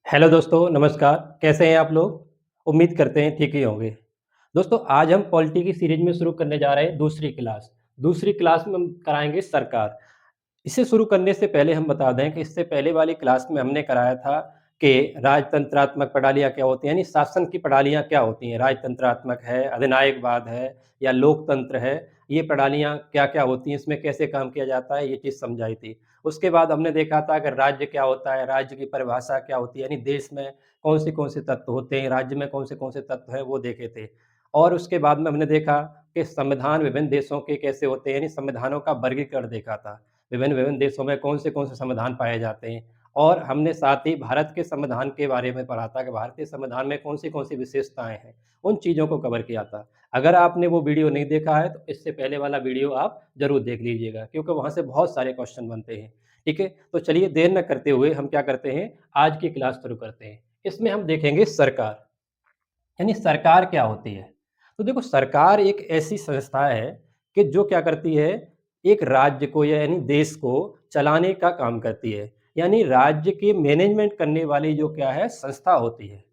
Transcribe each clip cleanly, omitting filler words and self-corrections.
Hello दोस्तों, नमस्कार। कैसे हैं आप लोग? उम्मीद करते हैं ठीक ही होंगे। दोस्तों, आज हम पॉलिटी की सीरीज़ में शुरू करने जा रहे हैं दूसरी क्लास। दूसरी क्लास में हम कराएँगे सरकार। इसे शुरू करने से पहले हम बता दें कि इससे पहले वाली क्लास में हमने कराया था कि राजतंत्रात्मक प्रणालियाँ क्या होती हैं, यानी शासन की प्रणालियाँ क्या होती हैं। राजतंत्रात्मक है, अधिनायकवाद है या लोकतंत्र है, ये प्रणालियाँ क्या-क्या होती हैं, इसमें कैसे काम किया जाता है, ये चीज़ समझाई थी। उसके बाद हमने देखा था कि राज्य क्या होता है, राज्य की परिभाषा क्या होती है, यानी देश में कौन से तत्व होते हैं, राज्य में कौन से तत्व हैं, वो देखे थे। और उसके बाद में हमने देखा कि संविधान विभिन्न देशों के कैसे होते हैं, यानी संविधानों का वर्गीकरण देखा था। विभिन्न-विभिन्न देशों में कौन से संविधान पाए जाते हैं और हमने साथ ही भारत के संविधान के बारे में पढ़ा था कि भारतीय संविधान में कौन सी विशेषताएँ हैं, उन चीज़ों को कवर किया था। अगर आपने वो वीडियो नहीं देखा है, तो इससे पहले वाला वीडियो आप ज़रूर देख लीजिएगा क्योंकि वहाँ से बहुत सारे क्वेश्चन बनते हैं, ठीक है? तो चलिए देर ना करते हुए हम क्या करते हैं, आज की क्लास शुरू करते हैं। इसमें हम देखेंगे सरकार, यानी सरकार क्या होती है? तो देखो सरकार एक ऐसी संस्था है कि जो क्या करती है, एक राज्य को या यानी देश को चलाने का काम करती है। यानी राज्य के मैनेजमेंट करने वाली जो क्या है संस्था होती है।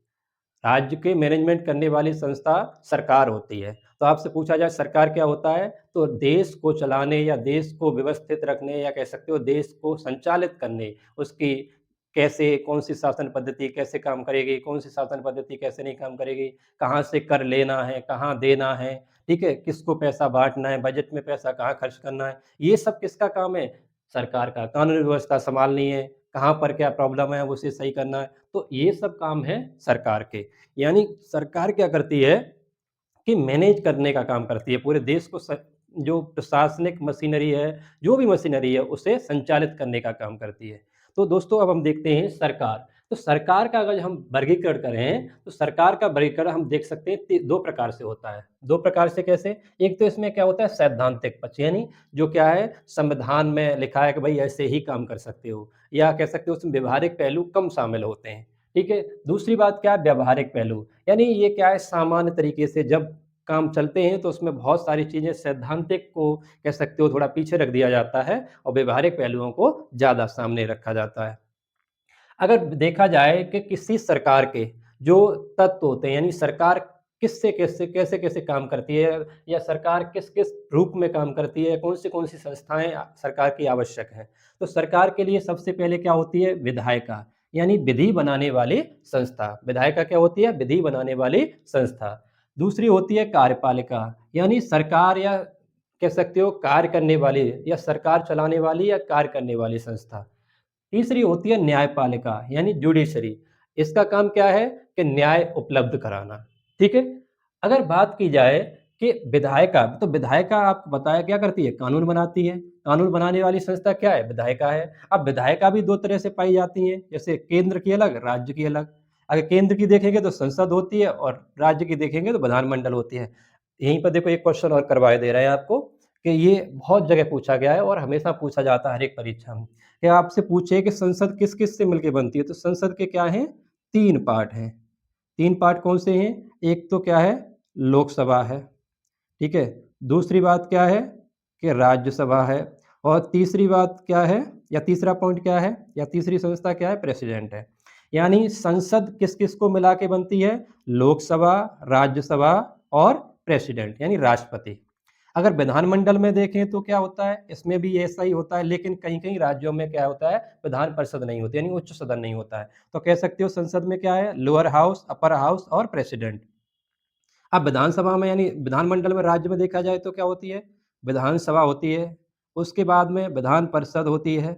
राज्य के मैनेजमेंट करने वाली संस्था सरकार होती है। तो आपसे पूछा जाए सरकार क्या होता है? तो देश को चलाने या देश को व्यवस्थित रखने या कह सकते हो देश को संचालित करने, उसकी कैसे कौन-सी शासन पद्धति कैसे काम करेगी, कौन-सी शासन पद्धति कैसे नहीं काम करेगी, कहाँ से कर लेना है, कहाँ देना है, ठीक है? किसको पैसा बाँटना है, बजट में पैसा कहाँ खर्च करना है, ये सब किसका काम है? सरकार का। कानून व्यवस्था सँभालनी है, कहाँ पर क्या प्रॉब्लम है, उसे सही करना है। तो ये सब काम है सरकार के। यानी सरकार क्या करती है कि मैनेज करने का काम करती है, पूरे देश को जो प्रशासनिक मशीनरी है, जो भी मशीनरी है, उसे संचालित करने का काम करती है। तो दोस्तों अब हम देखते हैं सरकार। तो सरकार का अगर हम वर्गीकरण करें, तो सरकार का वर्गीकरण हम देख सकते हैं 2 प्रकार से होता है। 2 प्रकार से कैसे? एक तो इसमें क्या होता है सैद्धांतिक पक्ष यानी जो क्या है संविधान में लिखा है कि भई ऐसे ही काम कर सकते हो या कह सकते हो उसमें व्यवहारिक पहलू कम शामिल होते हैं। ठीक है? दूसरी बात क्या है व्यावहारिक पहलू, यानी ये क्या है सामान्य तरीके से जब काम चलते हैं तो उसमें बहुत सारी चीज़ें सैद्धांतिक को कह सकते हो थोड़ा पीछे रख दिया जाता है और व्यवहारिक पहलुओं को ज़्यादा सामने रखा जाता है। अगर देखा जाए कि किसी सरकार के जो तत्व होते हैं यानी सरकार किससे कैसे-कैसे काम करती है या सरकार किस-किस रूप में काम करती है, कौन सी संस्थाएँ सरकार की आवश्यक हैं। तो सरकार के लिए सबसे पहले क्या होती है विधायिका, यानी विधि बनाने वाली संस्था। विधायिका क्या होती है? विधि बनाने वाली संस्था। दूसरी होती है कार्यपालिका, यानी सरकार या कह सकते हो कार्य करने वाली या सरकार चलाने वाली या कार्य करने वाली संस्था। तीसरी होती है न्यायपालिका यानी जुडिशरी। इसका काम क्या है कि न्याय उपलब्ध कराना, ठीक है? अगर बात की जाए कि विधायिका, तो विधायिका आपको बताया क्या करती है? कानून बनाती है। कानून बनाने वाली संस्था क्या है? विधायिका है। अब विधायिका भी 2 तरह से पाई जाती हैं, जैसे केंद्र की अलग, राज्य की अलग। अगर केंद्र की देखेंगे तो संसद होती है और राज्य की देखेंगे तो विधानमंडल होती है। यहीं पर देखो एक क्वेश्चन और करवाए दे रहे हैं आपको कि ये बहुत जगह पूछा गया है और हमेशा पूछा जाता है हर एक परीक्षा में। कि आपसे पूछे कि संसद किस-किस से मिलके बनती है, तो संसद के क्या हैं 3 पार्ट हैं। 3 पार्ट कौन से हैं? एक तो क्या है लोकसभा है, ठीक है? दूसरी बात क्या है कि राज्यसभा है और तीसरी बात क्या है या तीसरा पॉइंट क्या है या तीसरी संस्था क्या है? प्रेसिडेंट है। यानी संसद किस-किस को मिला के बनती है? लोकसभा, राज्यसभा और प्रेसिडेंट यानी राष्ट्रपति। अगर विधानमंडल में देखें तो क्या होता है, इसमें भी ऐसा ही होता है लेकिन कहीं-कहीं राज्यों में क्या होता है, विधान परिषद नहीं होती यानी उच्च सदन नहीं होता है। तो कह सकते हो संसद में क्या है, लोअर हाउस, अपर हाउस और प्रेसिडेंट। अब विधानसभा में यानी विधानमंडल में राज्य में देखा जाए तो क्या होती है, विधानसभा होती है, उसके बाद में विधान परिषद होती है,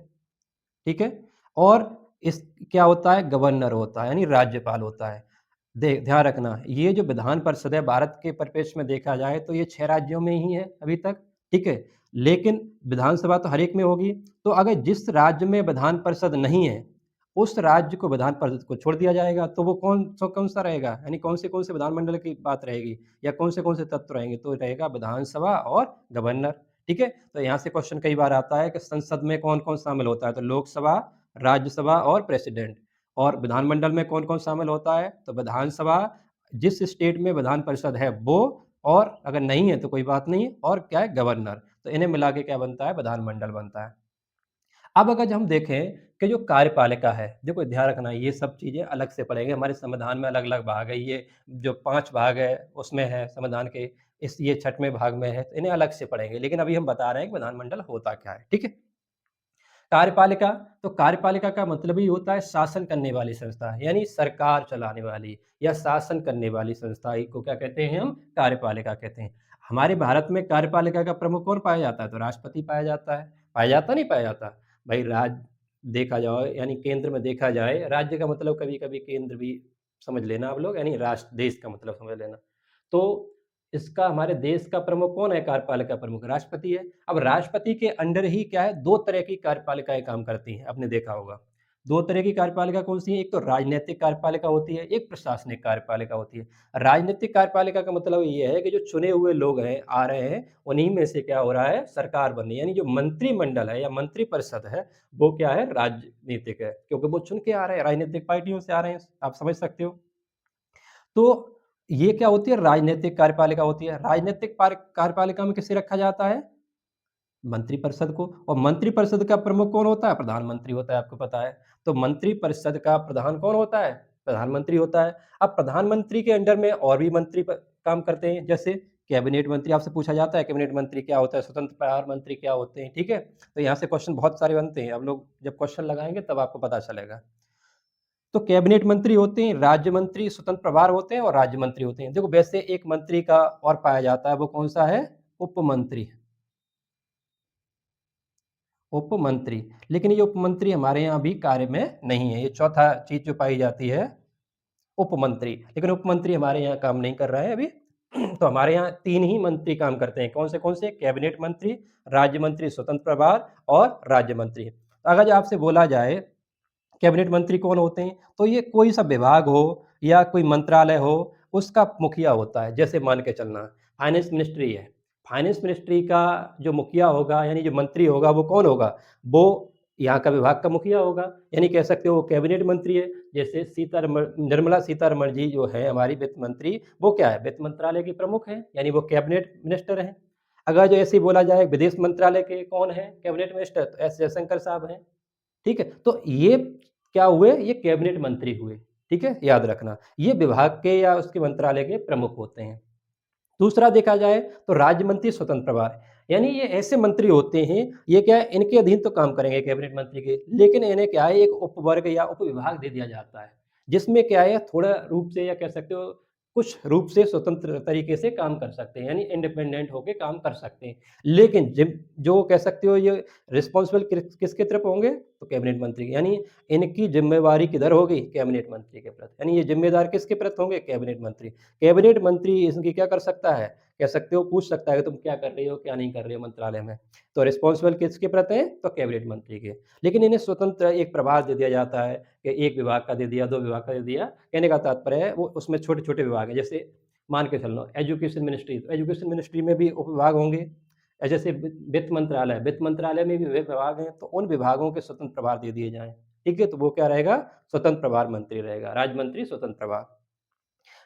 ठीक है? और इस क्या होता है, गवर्नर होता है यानी राज्यपाल होता है। ध्यान रखना, ये जो विधान परिषद है भारत के परिप्रेक्ष्य में देखा जाए तो ये 6 राज्यों में ही है अभी तक, ठीक है? लेकिन विधानसभा तो हर एक में होगी, तो अगर जिस राज्य में विधान परिषद नहीं है, उस राज्य को विधान परिषद को छोड़ दिया जाएगा, तो वो कौन-सा रहेगा? यानी कौन से विधानमंडल की बात रहेगी या कौन से तत्व रहेंगे? तो रहेगा विधानसभा और गवर्नर, ठीक है? तो यहाँ से क्वेश्चन कई बार आता है कि संसद में कौन-कौन शामिल होता है? तो लोकसभा, राज्यसभा और प्रेसिडेंट। और विधानमंडल में कौन-कौन शामिल होता है? तो विधानसभा, जिस स्टेट में विधान परिषद है वो और अगर नहीं है तो कोई बात नहीं और क्या है गवर्नर। तो इन्हें मिला के क्या बनता है? विधानमंडल बनता है। अब अगर हम देखें कि जो कार्यपालिका है, देखो ध्यान रखना ये सब चीज़ें अलग से पढ़ेंगे, हमारे संविधान में अलग-अलग भाग है, ये जो 5 भाग है उसमें है संविधान के, इस ये 6वें भाग में है, तो इन्हें अलग से पढ़ेंगे। लेकिन अभी हम बता रहे हैं कि विधानमंडल होता क्या है, ठीक है? कार्यपालिका, तो कार्यपालिका का मतलब ही होता है शासन करने वाली संस्था, यानी सरकार चलाने वाली या शासन करने वाली संस्था ही को क्या कहते हैं हम? कार्यपालिका कहते हैं। हमारे भारत में कार्यपालिका का प्रमुख कौन पाया जाता है? तो राष्ट्रपति पाया जाता है। पाया जाता नहीं पाया जाता? भाई देखा जाए यानी केंद्र में देखा जाए, राज्य का मतलब कभी-कभी केंद्र भी समझ लेना आप लोग, यानी राष्ट्र देश का मतलब समझ लेना। तो इसका हमारे देश का प्रमुख कौन है? कार्यपालिका प्रमुख राष्ट्रपति है। अब राष्ट्रपति के अंडर ही क्या है, 2 तरह की कार्यपालिकाएँ काम करती हैं, आपने देखा होगा। 2 तरह की कार्यपालिका कौन-सी है? एक तो राजनैतिक कार्यपालिका होती है, एक प्रशासनिक कार्यपालिका होती है। राजनीतिक कार्यपालिका का मतलब ये है कि जो चुने हुए लोग हैं, आ रहे हैं, उन्हीं में से क्या हो रहा है, सरकार बन रही है। यानी जो मंत्रिमंडल है या मंत्रिपरिषद है, वो क्या है, राजनीतिक है, क्योंकि वो चुन के आ रहे हैं, राजनीतिक पार्टियों से आ रहे हैं, आप समझ सकते हो। तो ये क्या होती है, राजनैतिक कार्यपालिका होती है। राजनैतिक कार्यपालिका में किसे रखा जाता है? मंत्रिपरिषद को, और मंत्रिपरिषद का प्रमुख कौन होता है? प्रधानमंत्री होता है, आपको पता है। तो मंत्रिपरिषद का प्रधान कौन होता है? प्रधानमंत्री होता है। अब प्रधानमंत्री के अंडर में और भी मंत्री काम करते हैं, जैसे कैबिनेट मंत्री, आपसे पूछा जाता है कैबिनेट मंत्री क्या होता है, स्वतंत्र प्रभार मंत्री क्या होते हैं, ठीक है? तो यहाँ से क्वेश्चन बहुत सारे बनते हैं, अब लोग जब क्वेश्चन लगाएंगे तब आपको पता चलेगा। तो कैबिनेट मंत्री होते हैं, राज्य मंत्री, स्वतंत्र प्रभार होते हैं और राज्य मंत्री होते हैं। देखो वैसे एक मंत्री का और पाया जाता है, वो कौन-सा है? उपमंत्री। उपमंत्री, लेकिन ये उपमंत्री हमारे यहाँ अभी कार्य में नहीं है। ये चौथा चीज़ जो पाई जाती है, उपमंत्री। लेकिन उपमंत्री हमारे यहाँ काम नहीं कर रहा है अभी। तो हमारे यहाँ 3 ही मंत्री काम करते हैं। कौन से? कैबिनेट मंत्री, राज्य मंत्री स्वतंत्र प्रभार और राज्य मंत्री। अगर आपसे बोला जाए कैबिनेट मंत्री कौन होते हैं? तो ये कोई सा विभाग हो या कोई मंत्रालय हो, उसका मुखिया होता है। जैसे मान के चलना, फाइनेंस मिनिस्ट्री है। फाइनेंस मिनिस्ट्री का जो मुखिया होगा, यानी जो मंत्री होगा, वो कौन होगा? वो यहाँ का विभाग का मुखिया होगा, यानी कह सकते हो वो कैबिनेट मंत्री है। जैसे निर्मला सीतारमण जी जो है हमारी वित्त मंत्री, वो क्या है? वित्त मंत्रालय की प्रमुख हैं, यानी वो कैबिनेट मिनिस्टर हैं। अगर जो ऐसे ही बोला जाए विदेश मंत्रालय के कौन है कैबिनेट मिनिस्टर? तो एस जयशंकर साहब हैं। ठीक है? तो ये क्या हुए? ये कैबिनेट मंत्री हुए, ठीक है? याद रखना, ये विभाग के या उसके मंत्रालय के प्रमुख होते हैं। दूसरा देखा जाए तो राज्य मंत्री स्वतंत्र प्रभार, यानी ये ऐसे मंत्री होते हैं, ये क्या है, इनके अधीन तो काम करेंगे कैबिनेट मंत्री के, लेकिन इन्हें क्या है, एक उपवर्ग या उपविभाग दे दिया जाता है, जिसमें क्या है, थोड़ा रूप से या कह सकते हो कुछ रूप से स्वतंत्र तरीके से काम कर सकते हैं, यानी इंडिपेंडेंट होके काम कर सकते हैं। लेकिन जिम जो कह सकते हो ये रिस्पॉन्सिबल किसके तरफ होंगे? तो कैबिनेट मंत्री, यानी इनकी ज़िम्मेवारी किधर होगी? कैबिनेट मंत्री के प्रति, यानी ये ज़िम्मेदार किसके प्रति होंगे? कैबिनेट मंत्री। कैबिनेट मंत्री इसकी क्या कर सकता है? कह सकते हो पूछ सकता है कि तुम क्या कर रही हो, क्या नहीं कर रही हो मंत्रालय में। तो रिस्पॉन्सिबल किसके प्रति हैं? तो कैबिनेट मंत्री के। लेकिन इन्हें स्वतंत्र एक प्रभार दे दिया जाता है कि एक विभाग का दे दिया, 2 विभाग का दे दिया। कहने का तात्पर्य है वो उसमें छोटे-छोटे विभाग हैं। जैसे मान के चलो एजुकेशन मिनिस्ट्री, तो एजुकेशन मिनिस्ट्री में भी उपविभाग होंगे। जैसे वित्त मंत्रालय में भी विभाग हैं, तो उन विभागों के स्वतंत्र प्रभार दे दिए जाएँ। ठीक है? तो वो क्या रहेगा? स्वतंत्र प्रभार मंत्री रहेगा, राज्य मंत्री स्वतंत्र प्रभार।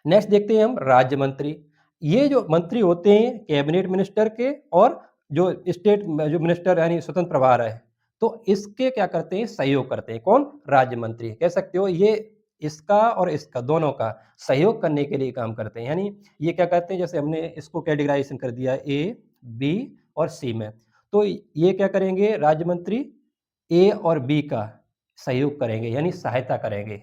नेक्स्ट देखते हैं हम राज्य मंत्री। ये जो मंत्री होते हैं कैबिनेट मिनिस्टर के और जो स्टेट में जो मिनिस्टर यानी स्वतंत्र प्रभार है, तो इसके क्या करते हैं? सहयोग करते हैं। कौन? राज्य मंत्री। कह सकते हो ये इसका और इसका दोनों का सहयोग करने के लिए काम करते हैं। यानी ये क्या कहते हैं, जैसे हमने इसको कैटेगराइज़ेशन कर दिया ए, बी और सी में। तो ये क्या करेंगे राज्य मंत्री? ए और बी का सहयोग करेंगे, यानी सहायता करेंगे।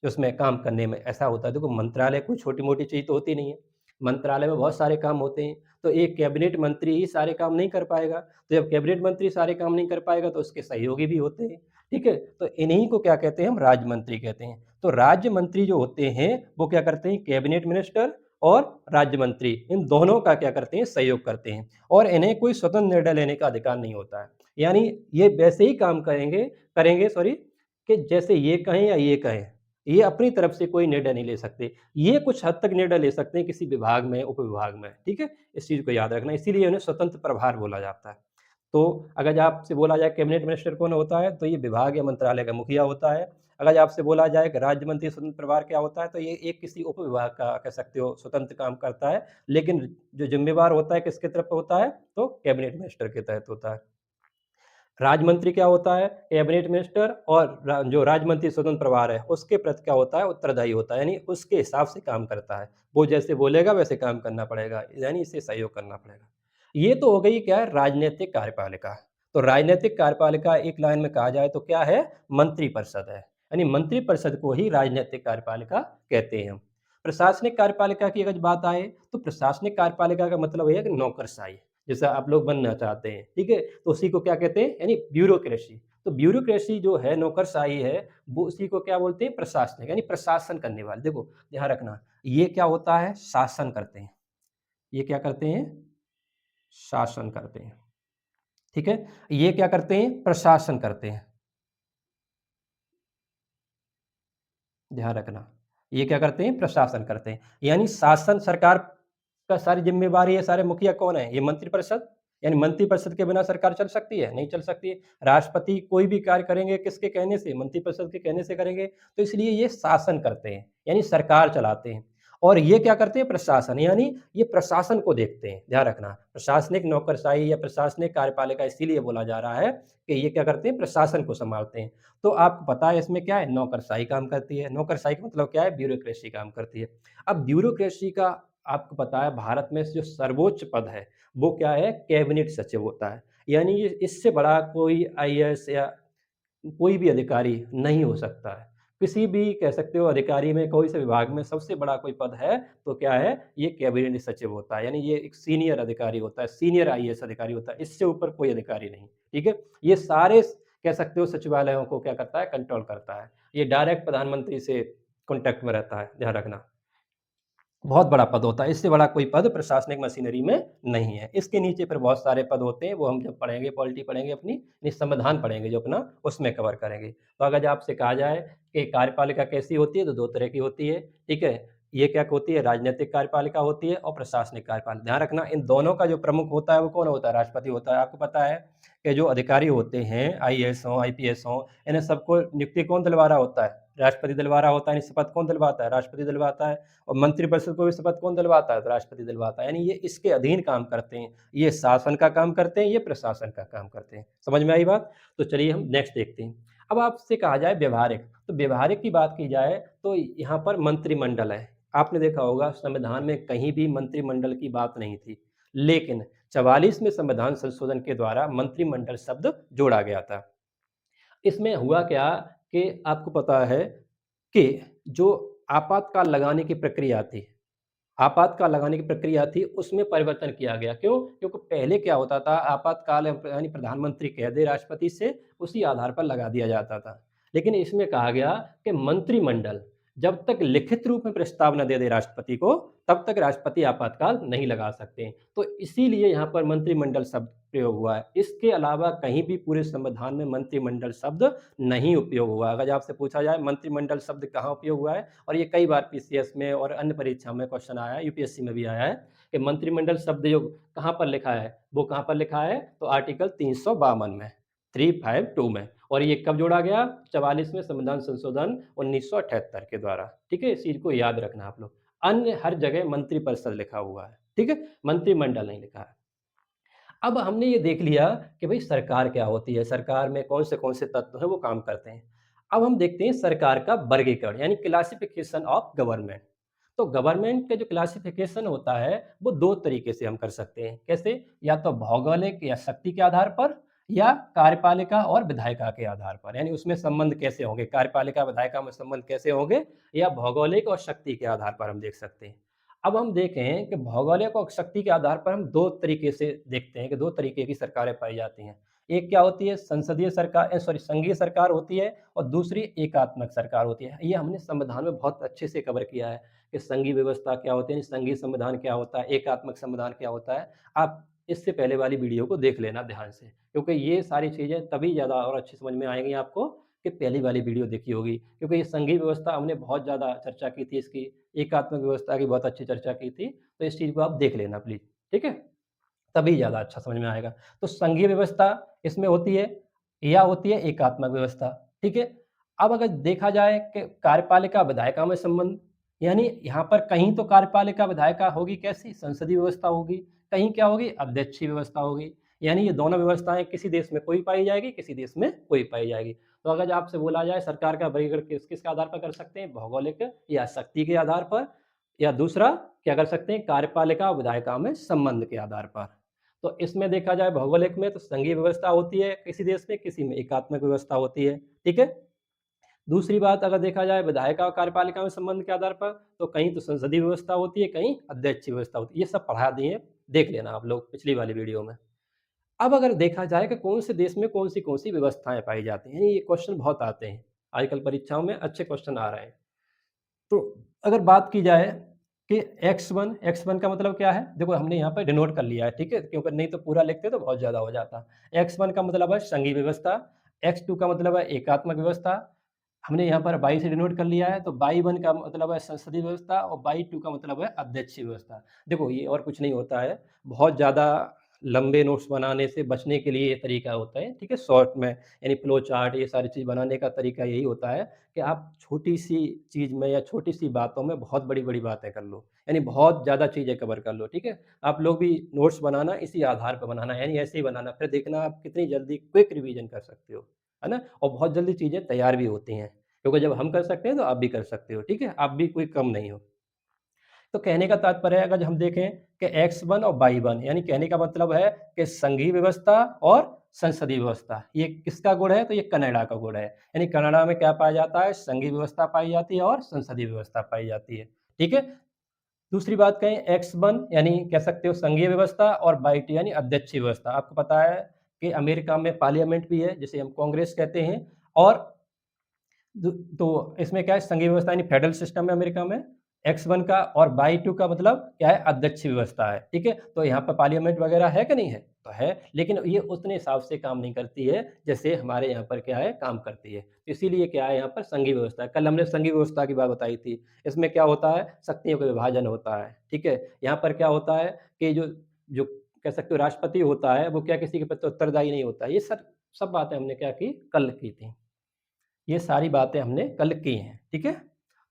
उसमें काम करने में ऐसा होता है, देखो मंत्रालय कोई छोटी-मोटी चीज़ तो होती नहीं है। मंत्रालय में बहुत सारे काम होते हैं, तो एक कैबिनेट मंत्री ही सारे काम नहीं कर पाएगा। तो जब कैबिनेट मंत्री सारे काम नहीं कर पाएगा तो उसके सहयोगी भी होते हैं, ठीक है? तो इन्हीं को क्या कहते हैं, हम राज्य मंत्री कहते हैं। तो राज्य मंत्री जो होते हैं वो क्या करते हैं, कैबिनेट मिनिस्टर और राज्य मंत्री इन दोनों का क्या करते हैं, सहयोग करते हैं और इन्हें कोई स्वतंत्र निर्णय लेने का अधिकार नहीं होता है। यानी ये वैसे ही काम करेंगे सॉरी, कि जैसे ये कहें या ये कहें। ये अपनी तरफ से कोई निर्णय नहीं ले सकते। ये कुछ हद तक निर्णय ले सकते हैं किसी विभाग में, उपविभाग में, ठीक है? इस चीज़ को याद रखना, इसीलिए उन्हें स्वतंत्र प्रभार बोला जाता है। तो अगर आपसे बोला जाए कैबिनेट मिनिस्टर कौन होता है, तो ये विभाग या मंत्रालय का मुखिया होता है। अगर आपसे बोला जाए कि राज्य मंत्री स्वतंत्र प्रभार क्या होता है, तो ये एक किसी उपविभाग का कह सकते हो स्वतंत्र काम करता है, लेकिन जो ज़िम्मेवार होता है किसके तरफ होता है, तो कैबिनेट मिनिस्टर के तहत होता है। राजमंत्री क्या होता है? कैबिनेट मिनिस्टर और जो राजमंत्री स्वतंत्र प्रभार है, उसके प्रति क्या होता है? उत्तरदायी होता है, यानी उसके हिसाब से काम करता है। वो जैसे बोलेगा वैसे काम करना पड़ेगा, यानी इसे सहयोग करना पड़ेगा। ये तो हो गई क्या है? राजनीतिक कार्यपालिका। तो राजनीतिक कार्यपालिका एक लाइन में कहा जाए तो क्या है? मंत्रिपरिषद है, यानी मंत्रिपरिषद को ही राजनीतिक कार्यपालिका कहते हैं हम। प्रशासनिक कार्यपालिका की अगर बात आए, तो प्रशासनिक कार्यपालिका का मतलब है कि नौकरशाही। जैसा आप लोग बनना चाहते हैं, ठीक है? तो उसी को क्या कहते हैं? यानी ब्यूरोक्रेसी। तो ब्यूरोक्रेसी जो है, नौकरशाही है, वो उसी को क्या बोलते हैं? प्रशासनिक, यानी प्रशासन करने वाले। देखो, ध्यान रखना, ये क्या होता है? शासन करते हैं। ये क्या करते हैं? शासन करते हैं, ठीक है? ये क्या करते हैं? प्रशासन करते हैं। ध्यान रखना, ये क्या करते हैं? प्रशासन करते हैं। यानी शासन सरकार का सारी ज़िम्मेवारी है, सारे मुखिया कौन है? ये मंत्रिपरिषद, यानी मंत्रिपरिषद के बिना सरकार चल सकती है? नहीं चल सकती है। राष्ट्रपति कोई भी कार्य करेंगे किसके कहने से? मंत्रिपरिषद के कहने से करेंगे। तो इसलिए ये शासन करते हैं, यानी सरकार चलाते हैं। और ये क्या करते हैं? प्रशासन, यानी ये प्रशासन को देखते हैं। ध्यान रखना, प्रशासनिक नौकरशाही या प्रशासनिक कार्यपालिका इसीलिए बोला जा रहा है कि ये क्या करते हैं? प्रशासन को सँभालते हैं। तो आपको पता है इसमें क्या है? नौकरशाही काम करती है। नौकरशाही का मतलब क्या है? ब्यूरोक्रेसी काम करती है। अब ब्यूरोक्रेसी का आपको पता है भारत में जो सर्वोच्च पद है, वो क्या है? कैबिनेट सचिव होता है। यानी ये इससे बड़ा कोई आईएएस या कोई भी अधिकारी नहीं हो सकता है। किसी भी कह सकते हो अधिकारी में, कोई से विभाग में सबसे बड़ा कोई पद है, तो क्या है? ये कैबिनेट सचिव होता है। यानी ये एक सीनियर अधिकारी होता है, सीनियर आईएएस अधिकारी होता है, इससे ऊपर कोई अधिकारी नहीं, ठीक है? ये सारे कह सकते हो सचिवालयों को क्या करता है? कंट्रोल करता है। ये डायरेक्ट प्रधानमंत्री से कॉन्टैक्ट में रहता है, ध्यान रखना। बहुत बड़ा पद होता है, इससे बड़ा कोई पद प्रशासनिक मशीनरी में नहीं है। इसके नीचे फिर बहुत सारे पद होते हैं, वो हम जब पढ़ेंगे, पॉलिटी पढ़ेंगे अपनी, नहीं संविधान पढ़ेंगे जो अपना, उसमें कवर करेंगे। तो अगर आपसे कहा जाए कि कार्यपालिका कैसी होती है, तो 2 तरह की होती है, ठीक है? ये क्या होती है? राजनीतिक कार्यपालिका होती है और प्रशासनिक कार्यपालिका। ध्यान रखना, इन दोनों का जो प्रमुख होता है, वो कौन होता है? राष्ट्रपति होता है। आपको पता है कि जो अधिकारी होते हैं, आईएएस हों, आईपीएस हों, इन्हें सबको नियुक्ति कौन दिलवा रहा होता है? राष्ट्रपति दिलवा रहा होता है, यानी शपथ कौन दिलवाता है? राष्ट्रपति दिलवाता है। और मंत्रिपरिषद को भी शपथ कौन दिलवाता है? तो राष्ट्रपति दिलवाता है। यानी ये इसके अधीन काम करते हैं। ये शासन का काम करते हैं, ये प्रशासन का काम करते हैं। समझ में आई बात? तो चलिए हम नेक्स्ट देखते हैं। अब आपसे कहा जाए व्यवहारिक, तो व्यवहारिक की बात की जाए तो यहाँ पर मंत्रिमंडल है। आपने देखा होगा संविधान में कहीं भी मंत्रिमंडल की बात नहीं थी। लेकिन 44वें संविधान संशोधन के द्वारा मंत्रिमंडल शब्द जोड़ा गया था। इसमें हुआ क्या कि आपको पता है कि जो आपातकाल लगाने की प्रक्रिया थी, आपातकाल लगाने की प्रक्रिया थी, उसमें परिवर्तन किया गया। क्यों? क्योंकि पहले क्या होता था, आपातकाल यानी प्रधानमंत्री कह दे राष्ट्रपति से, उसी आधार पर लगा दिया जाता था। लेकिन इसमें कहा गया कि मंत्रिमंडल जब तक लिखित रूप में प्रस्ताव न दे दे राष्ट्रपति को, तब तक राष्ट्रपति आपातकाल नहीं लगा सकते। तो इसीलिए यहाँ पर मंत्रिमंडल शब्द प्रयोग हुआ है। इसके अलावा कहीं भी पूरे संविधान में मंत्रिमंडल शब्द नहीं उपयोग हुआ। अगर आपसे पूछा जाए मंत्रिमंडल शब्द कहाँ उपयोग हुआ है, और ये कई बार पीसीएस में और अन्य परीक्षा में क्वेश्चन आया है, यूपीएससी में भी आया है कि मंत्रिमंडल शब्द जो कहाँ पर लिखा है, वो कहाँ पर लिखा है? तो आर्टिकल 352 में, 352 में। और ये कब जोड़ा गया? 44वें संविधान संशोधन 1978 के द्वारा, ठीक है? इस चीज़ को याद रखना आप लोग। अन्य हर जगह मंत्रिपरिषद लिखा हुआ है, ठीक है? मंत्रिमंडल नहीं लिखा है। अब हमने ये देख लिया कि भई सरकार क्या होती है, सरकार में कौन से तत्व हैं वो काम करते हैं। अब हम देखते हैं सरकार का वर्गीकरण, यानी क्लासिफिकेशन ऑफ गवर्नमेंट। तो गवर्नमेंट का जो क्लासिफिकेशन होता है, वो 2 तरीके से हम कर सकते हैं। कैसे? या तो भौगोलिक या शक्ति के आधार पर, या कार्यपालिका और विधायिका के आधार पर। यानी उसमें संबंध कैसे होंगे, कार्यपालिका विधायिका में संबंध कैसे होंगे, या भौगोलिक और शक्ति के आधार पर हम देख सकते हैं। अब हम देखें कि भौगोलिक और शक्ति के आधार पर हम 2 तरीके से देखते हैं कि 2 तरीके की सरकारें पाई जाती हैं। एक क्या होती है? संसदीय सरकार, संघीय सरकार होती है, और दूसरी एकात्मक सरकार होती है। ये हमने संविधान में बहुत अच्छे से कवर किया है कि संघीय व्यवस्था क्या होती है, संघीय संविधान क्या होता है, एकात्मक संविधान क्या होता है। आप इससे पहले वाली वीडियो को देख लेना ध्यान से, क्योंकि ये सारी चीज़ें तभी ज़्यादा और अच्छी समझ में आएँगी आपको कि पहली वाली वीडियो देखी होगी। क्योंकि ये संघीय व्यवस्था हमने बहुत ज़्यादा चर्चा की थी इसकी, एकात्मक व्यवस्था की बहुत अच्छी चर्चा की थी, तो इस चीज़ को आप देख लेना प्लीज़, ठीक है? तभी ज़्यादा अच्छा समझ में आएगा। तो संघीय व्यवस्था इसमें होती है, या होती है एकात्मक व्यवस्था, ठीक है? अब अगर देखा जाए कि कार्यपालिका विधायिका में संबंध, यानी यहाँ पर कहीं तो कार्यपालिका विधायिका होगी कैसी? संसदीय व्यवस्था होगी, कहीं क्या होगी? अध्यक्षीय व्यवस्था होगी। यानी ये दोनों व्यवस्थाएँ किसी देश में कोई पाई जाएगी, किसी देश में कोई पाई जाएगी। तो अगर आपसे बोला जाए सरकार का वर्गीकरण किस आधार पर कर सकते हैं? भौगोलिक या शक्ति के आधार पर, या दूसरा क्या कर सकते हैं? कार्यपालिका और विधायिका में संबंध के आधार पर। तो इसमें देखा जाए भौगोलिक में तो संघीय व्यवस्था होती है किसी देश में, किसी में एकात्मक व्यवस्था होती है, ठीक है? दूसरी बात अगर देखा जाए विधायिका और कार्यपालिका में संबंध के आधार पर, तो कहीं तो संसदीय व्यवस्था होती है, कहीं अध्यक्षीय व्यवस्था होती है। ये सब पढ़ा दिए हैं, देख लेना आप लोग पिछली वाली वीडियो में। अब अगर देखा जाए कि कौन से देश में कौन-सी व्यवस्थाएँ पाई जाती हैं, ये क्वेश्चन बहुत आते हैं। आजकल परीक्षाओं में अच्छे क्वेश्चन आ रहे हैं। तो अगर बात की जाए कि एक्स वन का मतलब क्या है? देखो हमने यहाँ पे डिनोट कर लिया है, ठीक है? क्योंकि नहीं तो पूरा लिखते तो बहुत ज़्यादा हो जाता। एक्स वन का मतलब है संघीय व्यवस्था, एक्स2 का मतलब है एकात्मक व्यवस्था। हमने यहाँ पर बाई से डिनोट कर लिया है, तो बाई 1 का मतलब है संसदीय व्यवस्था और बाई 2 का मतलब है अध्यक्षीय व्यवस्था। देखो ये और कुछ नहीं होता है, बहुत ज़्यादा लंबे नोट्स बनाने से बचने के लिए ये तरीका होता है, ठीक है? शॉर्ट में यानी फ्लो चार्ट ये सारी चीज़ बनाने का तरीका यही होता है कि आप छोटी-सी चीज़ में या छोटी-सी बातों में बहुत बड़ी-बड़ी बातें कर लो, यानी बहुत ज़्यादा चीज़ें कवर कर लो, ठीक है? आप लोग भी नोट्स बनाना इसी आधार पर बनाना, यानी ऐसे ही बनाना, फिर देखना आप कितनी जल्दी क्विक रिवीजन कर सकते हो, है ना? और बहुत जल्दी चीज़ें तैयार भी होती हैं। क्योंकि जब हम कर सकते हैं तो आप भी कर सकते हो, ठीक है? आप भी कोई कम नहीं हो। तो कहने का तात्पर्य है अगर हम देखें कि एक्स1 और वाई1 यानी कहने का मतलब है कि संघीय व्यवस्था और संसदीय व्यवस्था, ये किसका गुण है? तो ये कनाडा का गुण है। यानी कनाडा में क्या पाया जाता है? संघीय व्यवस्था पाई जाती है और संसदीय व्यवस्था पाई जाती है, ठीक है? दूसरी बात कहें एक्स1 यानी कह सकते हो संघीय व्यवस्था और वाई2 यानी अध्यक्षीय व्यवस्था। आपको पता है कि अमेरिका में पार्लियामेंट भी है, जिसे हम कांग्रेस कहते हैं, और तो इसमें क्या है संघीय व्यवस्था यानी फेडरल सिस्टम है अमेरिका में, एक्स1 का, और बाई 2 का मतलब क्या है अध्यक्षीय व्यवस्था है, ठीक है? तो यहाँ पर पार्लियामेंट वगैरह है कि नहीं है? तो है, लेकिन ये उतने हिसाब से काम नहीं करती है, जैसे हमारे यहाँ पर क्या है काम करती है। तो इसीलिए क्या है यहाँ पर संघीय व्यवस्था है। कल हमने संघीय व्यवस्था की बात बताई थी। इसमें क्या होता है शक्तियों का विभाजन होता है, ठीक है? यहाँ पर क्या होता है कि जो जो कह सकते हो राष्ट्रपति होता है, वो क्या किसी के प्रति उत्तरदायी नहीं होता है। ये सब बातें हमने क्या की? कल की थी। ये सारी बातें हमने कल की हैं, ठीक है?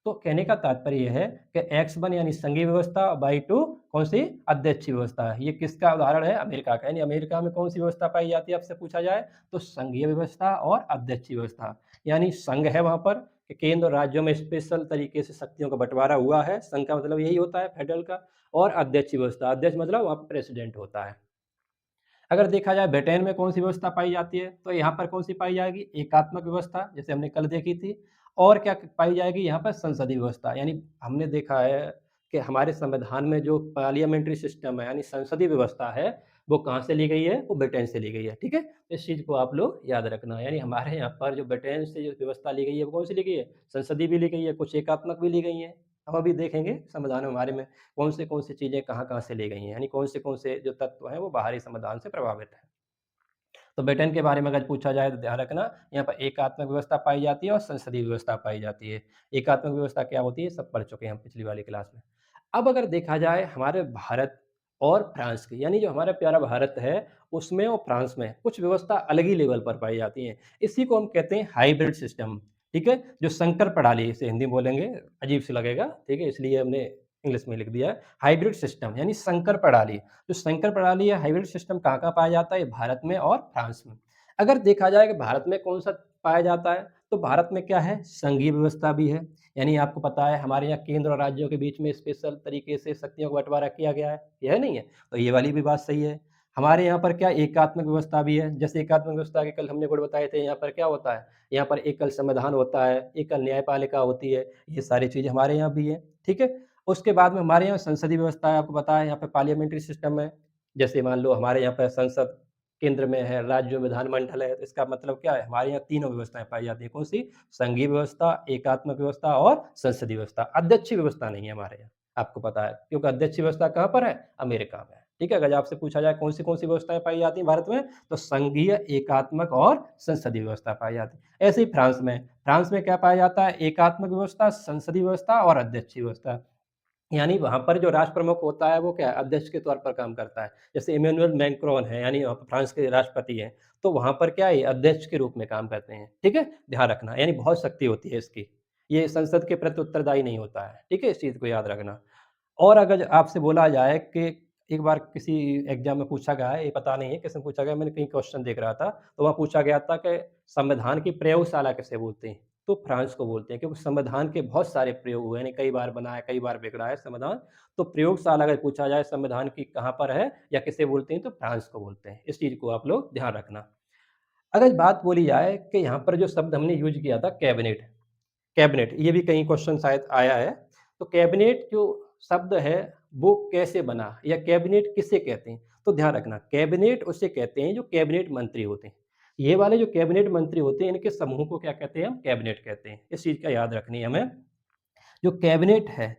तो कहने का तात्पर्य ये है कि एक्स1 यानी संघीय व्यवस्था और बाई 2 कौन-सी? अध्यक्षीय व्यवस्था है। ये किसका उदाहरण है? अमेरिका का। यानी अमेरिका में कौन-सी व्यवस्था पाई जाती है आपसे पूछा जाए? तो संघीय व्यवस्था और अध्यक्षीय व्यवस्था। यानी संघ है वहाँ पर कि केंद्र और राज्यों में स्पेशल तरीके से शक्तियों का बँटवारा हुआ है। संघ का मतलब यही होता है फेडरल का, और अध्यक्षीय व्यवस्था, अध्यक्ष मतलब वहाँ पे प्रेसिडेंट होता है। अगर देखा जाए ब्रिटेन में कौन-सी व्यवस्था पाई जाती है, तो यहाँ पर कौन-सी पाई जाएगी? एकात्मक व्यवस्था, जैसे हमने कल देखी थी। और क्या पाई जाएगी यहाँ पर? संसदीय व्यवस्था। यानी हमने देखा है कि हमारे संविधान में जो पार्लियामेंट्री सिस्टम है, यानी संसदीय व्यवस्था है, वो कहाँ से ली गई है? वो ब्रिटेन से ली गई है, ठीक है? इस चीज़ को आप लोग याद रखना। यानी हमारे यहाँ पर जो ब्रिटेन से जो व्यवस्था ली गई है, वो कौन-सी ली गई है? संसदीय भी ली गई है, कुछ एकात्मक भी ली गई हैं। हम अभी देखेंगे संविधान में हमारे में कौन से चीज़ें कहाँ-कहाँ से ली गई हैं, यानी कौन से जो तत्व हैं वो बाहरी संविधान से प्रभावित हैं। तो ब्रिटेन के बारे में अगर पूछा जाए तो ध्यान रखना, यहाँ पर एकात्मक व्यवस्था पाई जाती है और संसदीय व्यवस्था पाई जाती है। एकात्मक व्यवस्था क्या होती है सब पढ़ चुके हैं हम पिछली वाली क्लास में। अब अगर देखा जाए हमारे भारत और फ्रांस की, यानी जो हमारा प्यारा भारत है उसमें और फ्रांस में कुछ व्यवस्था अलग ही लेवल पर पाई जाती हैं। इसी को हम कहते हैं हाइब्रिड सिस्टम, ठीक है? जो संकर प्रणाली, इसे हिंदी में बोलेंगे अजीब से लगेगा, ठीक है? इसलिए हमने इंग्लिश में लिख दिया है। हाइब्रिड सिस्टम यानी संकर प्रणाली। जो संकर प्रणाली है हाइब्रिड सिस्टम कहाँ-कहाँ पाया जाता है? भारत में और फ्रांस में। अगर देखा जाए कि भारत में कौन-सा पाया जाता है, तो भारत में क्या है? संघीय व्यवस्था भी है। यानी आपको पता है हमारे यहाँ केंद्र और राज्यों के बीच में स्पेशल तरीके से शक्तियों का बँटवारा किया गया है। ये है नहीं है? तो ये वाली भी बात सही है। हमारे यहाँ पर क्या एकात्मक व्यवस्था भी है। जैसे एकात्मक व्यवस्था के कल हमने गुण बताए थे, यहाँ पर क्या होता है? यहाँ पर एकल संविधान होता है, एकल न्यायपालिका होती है। ये सारी चीज़ें हमारे यहाँ भी हैं, ठीक है? उसके बाद में हमारे यहाँ संसदीय व्यवस्था है, आपको पता है यहाँ पे पार्लियामेंट्री सिस्टम है। जैसे मान लो हमारे यहाँ पे संसद केंद्र में है, राज्य में विधानमंडल है, तो इसका मतलब क्या है? हमारे यहाँ तीनों व्यवस्थाएँ पाई जाती हैं, कौन-सी? संघीय व्यवस्था, एकात्मक व्यवस्था और संसदीय व्यवस्था। अध्यक्षीय व्यवस्था नहीं है हमारे यहाँ, आपको पता है, क्योंकि अध्यक्षीय व्यवस्था कहाँ पर है? अमेरिका में है, ठीक है? अगर आपसे पूछा जाए कौन-सी व्यवस्थाएँ पाई जाती हैं भारत में, तो संघीय, एकात्मक और संसदीय व्यवस्था पाई जाती है। ऐसे ही फ्रांस में क्या पाया जाता है? एकात्मक व्यवस्था, संसदीय व्यवस्था और अध्यक्षीय व्यवस्था। यानी वहाँ पर जो राष्ट्र प्रमुख होता है वो क्या है? अध्यक्ष के तौर पर काम करता है। जैसे इमैनुअल मैक्रोन है, यानी फ्रांस के राष्ट्रपति हैं, तो वहाँ पर क्या है ये अध्यक्ष के रूप में काम करते हैं, ठीक है? ध्यान रखना, यानी बहुत शक्ति होती है इसकी। ये संसद के प्रति उत्तरदायी नहीं होता है, ठीक है? इस चीज़ को याद रखना। और अगर आपसे बोला जाए कि एक बार किसी एग्ज़ाम में पूछा गया है, ये पता नहीं है किसमें पूछा गया, मैंने कहीं क्वेश्चन देख रहा था, तो वहाँ पूछा गया था कि संविधान की प्रयोगशाला किसे बोलते हैं? तो फ्रांस को बोलते हैं, क्योंकि संविधान के बहुत सारे प्रयोग हुए हैं, यानी कई बार बना है, कई बार बिगड़ा है संविधान। तो प्रयोगशाला अगर पूछा जाए संविधान की कहाँ पर है या किसे बोलते हैं, तो फ्रांस को बोलते हैं। इस चीज़ को आप लोग ध्यान रखना। अगर बात बोली जाए कि यहाँ पर जो शब्द हमने यूज़ किया था कैबिनेट, कैबिनेट ये भी कहीं क्वेश्चन शायद आया है। तो कैबिनेट जो शब्द है वो कैसे बना या कैबिनेट किसे कहते हैं? तो ध्यान रखना कैबिनेट उसे कहते हैं जो कैबिनेट मंत्री होते हैं। ये वाले जो कैबिनेट मंत्री होते हैं इनके समूह को क्या कहते हैं? हम कैबिनेट कहते हैं। इस चीज़ का याद रखनी है हमें। जो कैबिनेट है,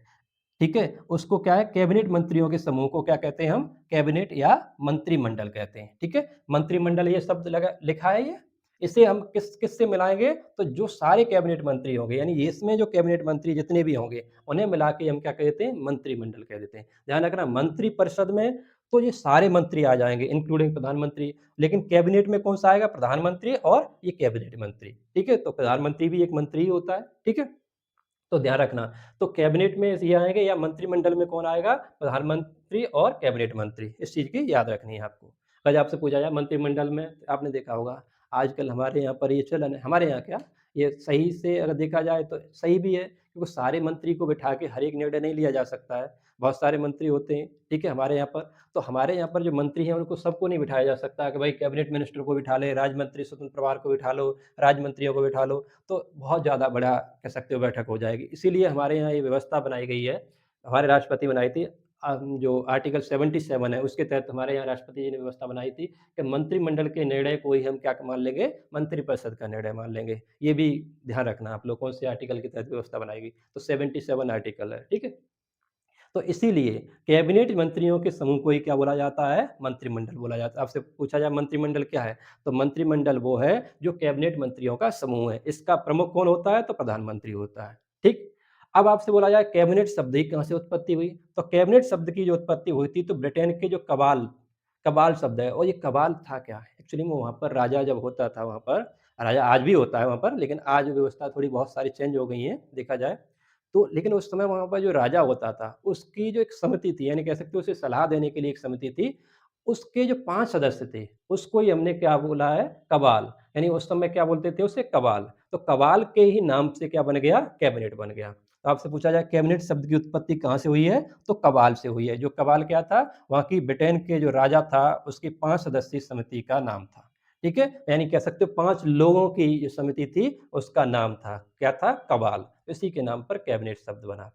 ठीक है? उसको क्या है कैबिनेट मंत्रियों के समूह को क्या कहते हैं हम? कैबिनेट या मंत्रिमंडल कहते हैं, ठीक है? मंत्रिमंडल ये शब्द लगा लिखा है ये। इसे हम किससे मिलाएँगे? तो जो सारे कैबिनेट मंत्री होंगे यानी ये इसमें जो कैबिनेट मंत्री जितने भी होंगे, उन्हें मिला के हम क्या कह देते हैं? मंत्रिमंडल कह देते हैं। ध्यान रखना मंत्रिपरिषद में तो ये सारे मंत्री आ जाएँगे इंक्लूडिंग प्रधानमंत्री, लेकिन कैबिनेट में कौन-सा आएगा? प्रधानमंत्री और ये कैबिनेट मंत्री, ठीक है? तो प्रधानमंत्री भी एक मंत्री ही होता है, ठीक है? तो ध्यान रखना, तो कैबिनेट में ये आएँगे या मंत्रिमंडल में कौन आएगा? प्रधानमंत्री और कैबिनेट मंत्री, इस चीज़ की याद रखनी है आपको। अगर आपसे पूछा जाए मंत्रिमंडल में आपने देखा होगा, आजकल हमारे यहाँ पर ये चलन है हमारे यहाँ क्या, ये सही से अगर देखा जाए तो सही भी है, क्योंकि सारे मंत्री को बिठा के हर एक निर्णय नहीं लिया जा सकता है। बहुत सारे मंत्री होते हैं, ठीक है, हमारे यहाँ पर। तो हमारे यहाँ पर जो मंत्री हैं उनको सबको नहीं बिठाया जा सकता कि भाई कैबिनेट मिनिस्टर को बिठा ले, राज्य मंत्री स्वतंत्र प्रभार को बिठा लो, राज्य मंत्रियों को बिठा लो। तो बहुत ज़्यादा बड़ा कह सकते हो बैठक हो जाएगी। इसीलिए हमारे यहाँ ये व्यवस्था बनाई गई है, हमारे राष्ट्रपति बनाई थी जो आर्टिकल 77 है उसके तहत हमारे यहाँ राष्ट्रपति जी ने व्यवस्था बनाई थी कि मंत्रिमंडल के निर्णय को ही हम क्या मान लेंगे, मंत्रिपरिषद का निर्णय मान लेंगे। ये भी ध्यान रखना आप लोग कौन से आर्टिकल के तहत व्यवस्था बनाई गई, तो 77 आर्टिकल है, ठीक है? तो इसीलिए कैबिनेट मंत्रियों के समूह को ही क्या बोला जाता है? मंत्रिमंडल बोला जाता है। आपसे पूछा जाए मंत्रिमंडल क्या है? तो मंत्रिमंडल वो है जो कैबिनेट मंत्रियों का समूह है। इसका प्रमुख कौन होता है? तो प्रधानमंत्री होता है। ठीक? अब आपसे बोला जाए कैबिनेट शब्द की कहाँ से उत्पत्ति हुई? तो कैबिनेट शब्द की जो उत्पत्ति हुई थी तो ब्रिटेन के जो कबाल कबाल शब्द है और ये कबाल था क्या? एक्चुअली में वहाँ पर राजा जब होता था वहाँ पर, राजा आज भी होता है वहाँ पर, लेकिन आज व्यवस्था थोड़ी बहुत सारी चेंज हो गई है देखा जाए। तो लेकिन उस समय वहाँ पर जो राजा होता था, उसकी जो एक समिति थी, यानी कह सकते हो उसे सलाह देने के लिए एक समिति थी, उसके जो 5 सदस्य थे, उसको ही हमने क्या बोला है, कबाल। यानी उस समय क्या बोलते थे उसे कबाल। तो कबाल के ही नाम से क्या बन गया, कैबिनेट बन गया। तो आपसे पूछा जाए कैबिनेट शब्द की उत्पत्ति कहाँ से हुई है, तो कबाल से हुई है। जो कबाल क्या था, वहाँ की ब्रिटेन के जो राजा था, उसकी 5 सदस्यीय समिति का नाम था। ठीक है? यानी कह सकते हो 5 लोगों की जो समिति थी, उसका नाम था, क्या था, कबाल। इसी के नाम पर कैबिनेट शब्द बना।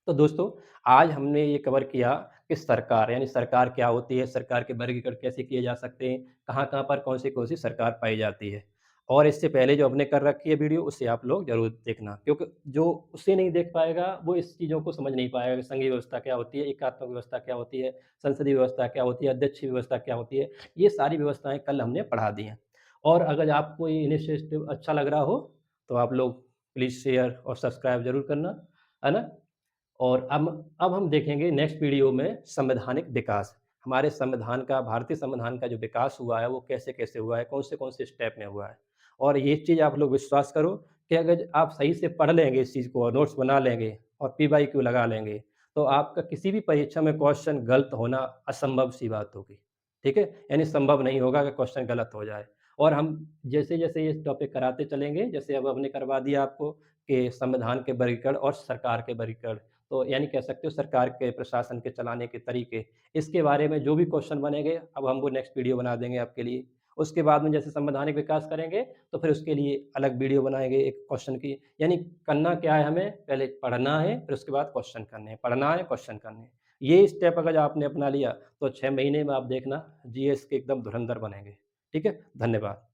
तो दोस्तों, आज हमने ये कवर किया कि सरकार यानी सरकार क्या होती है, सरकार के वर्गीकरण कैसे किए जा सकते हैं, कहाँ-कहाँ पर कौन-सी सरकार पाई जाती है। और इससे पहले जो हमने कर रखी है वीडियो, उसे आप लोग ज़रूर देखना, क्योंकि जो उसे नहीं देख पाएगा, वो इस चीज़ों को समझ नहीं पाएगा कि संघीय व्यवस्था क्या होती है, एकात्मक व्यवस्था क्या होती है, संसदीय व्यवस्था क्या होती है, अध्यक्षीय व्यवस्था क्या होती है। ये सारी व्यवस्थाएँ कल हमने पढ़ा दी हैं। और अगर आपको ये इनिशिएटिव अच्छा लग रहा हो, तो आप लोग प्लीज़ शेयर और सब्सक्राइब ज़रूर करना, है ना? और अब हम देखेंगे नेक्स्ट वीडियो में संवैधानिक विकास। हमारे संविधान का, भारतीय संविधान का जो विकास हुआ है, वो कैसे-कैसे हुआ है, कौन से स्टेप में हुआ है। और ये चीज़ आप लोग विश्वास करो कि अगर आप सही से पढ़ लेंगे इस चीज़ को और नोट्स बना लेंगे और पी-वाई-क्यू लगा लेंगे, तो आपका किसी भी परीक्षा में क्वेश्चन गलत होना असंभव सी बात होगी। ठीक है? यानी संभव नहीं होगा कि क्वेश्चन गलत हो जाए। और हम जैसे-जैसे ये टॉपिक कराते चलेंगे, जैसे अब हमने करवा दिया आपको कि संविधान के वर्गीकरण और सरकार के वर्गीकरण, तो यानी कह सकते हो सरकार के प्रशासन के चलाने के तरीके, इसके बारे में जो भी क्वेश्चन बनेंगे, अब हम वो नेक्स्ट वीडियो बना देंगे आपके लिए। उसके बाद में जैसे संवैधानिक विकास करेंगे, तो फिर उसके लिए अलग वीडियो बनाएँगे एक क्वेश्चन की। यानी करना क्या है हमें, पहले पढ़ना है, फिर उसके बाद क्वेश्चन करने हैं, पढ़ना है, क्वेश्चन करने हैं। ये स्टेप अगर आपने अपना लिया, तो 6 महीने में आप देखना जीएस के एकदम धुरंधर बनेंगे। ठीक है? धन्यवाद।